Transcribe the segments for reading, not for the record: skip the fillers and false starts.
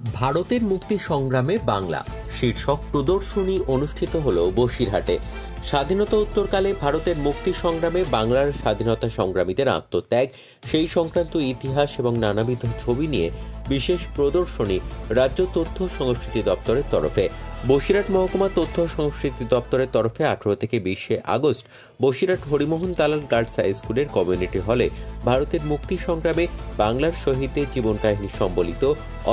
ভারতের মুক্তি সংগ্রামে বাংলা শীর্ষক প্রদর্শনী অনুষ্ঠিত হল বসিরহাটে। স্বাধীনতা উত্তরকালে ভারতের মুক্তি সংগ্রামে বাংলার স্বাধীনতা সংগ্রামীদের আত্মত্যাগ, সেই সংক্রান্ত ইতিহাস এবং নানাবিধ ছবি নিয়ে বিশেষ প্রদর্শনী রাজ্য তথ্য সংস্কৃতি দপ্তরের তরফে। বসিরহাট মহকুমা তথ্য সংস্কৃতি দপ্তরের তরফে 18 থেকে 20 আগস্ট বসিরহাট হরিমোহন দালাল গার্লস হাই স্কুলের কমিউনিটি হলে ভারতের মুক্তি সংগ্রামে বাংলার শহীদদের জীবন কাহিনী সম্বলিত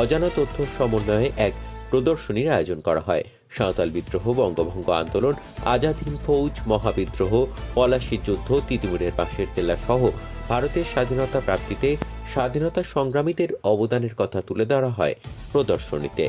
অজানা তথ্য সমন্বয়ে এক প্রদর্শনীর আয়োজন করা হয়। সাঁওতাল বিদ্রোহ, বঙ্গভঙ্গ আন্দোলন, আজাদ হিন্দ ফৌজ, মহাবিদ্রোহ, পলাশীর যুদ্ধ, তিতুমিরের বাঁশের কেল্লা সহ ভারতের স্বাধীনতা প্রাপ্তিতে স্বাধীনতা সংগ্রামীদের অবদানের কথা তুলে ধরা হয় প্রদর্শনীতে।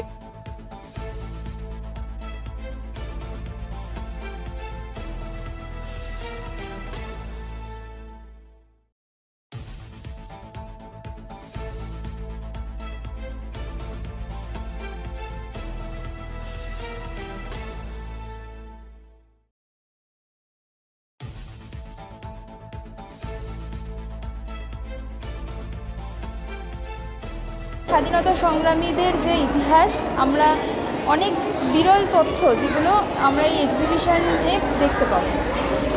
স্বাধীনতা সংগ্রামীদের যে ইতিহাস, আমরা অনেক বিরল তথ্য যেগুলো আমরা এই এক্সিবিশনে দেখতে পাবো।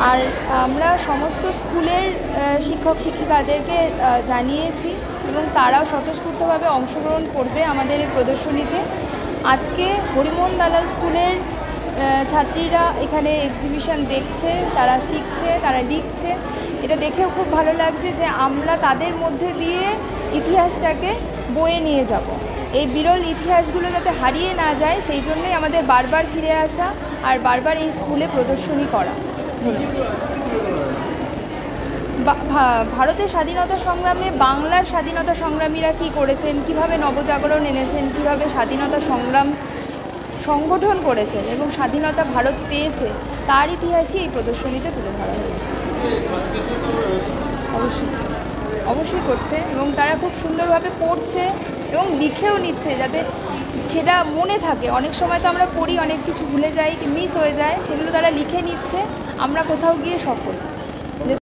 আর আমরা সমস্ত স্কুলের শিক্ষক শিক্ষিকাদেরকে জানিয়েছি এবং তারাও স্বতঃস্ফূর্তভাবে অংশগ্রহণ করবে আমাদের এই প্রদর্শনীতে। আজকে হরিমোহন দালাল স্কুলের ছাত্রীরা এখানে এক্সিবিশন দেখছে, তারা শিখছে, তারা লিখছে। এটা দেখেও খুব ভালো লাগছে যে আমরা তাদের মধ্যে দিয়ে ইতিহাসটাকে বয়ে নিয়ে যাব। এই বিরল ইতিহাসগুলো যাতে হারিয়ে না যায়, সেই জন্যই আমাদের বারবার ফিরে আসা আর বারবার এই স্কুলে প্রদর্শনী করা। ভারতের স্বাধীনতা সংগ্রামে বাংলার স্বাধীনতা সংগ্রামীরা কী করেছেন, কীভাবে নবজাগরণ এনেছেন, কীভাবে স্বাধীনতা সংগ্রাম সংগঠন করেছেন এবং স্বাধীনতা ভারত পেয়েছে, তার ইতিহাসই এই প্রদর্শনীতে তুলে ধরা হয়েছে। অবশ্যই করছে এবং তারা খুব সুন্দরভাবে পড়ছে এবং লিখেও নিচ্ছে, যাতে সেটা মনে থাকে। অনেক সময় তো আমরা পড়ি, অনেক কিছু ভুলে যাই, মিস হয়ে যায়, সেগুলো তারা লিখে নিচ্ছে। আমরা কোথাও গিয়ে সফল।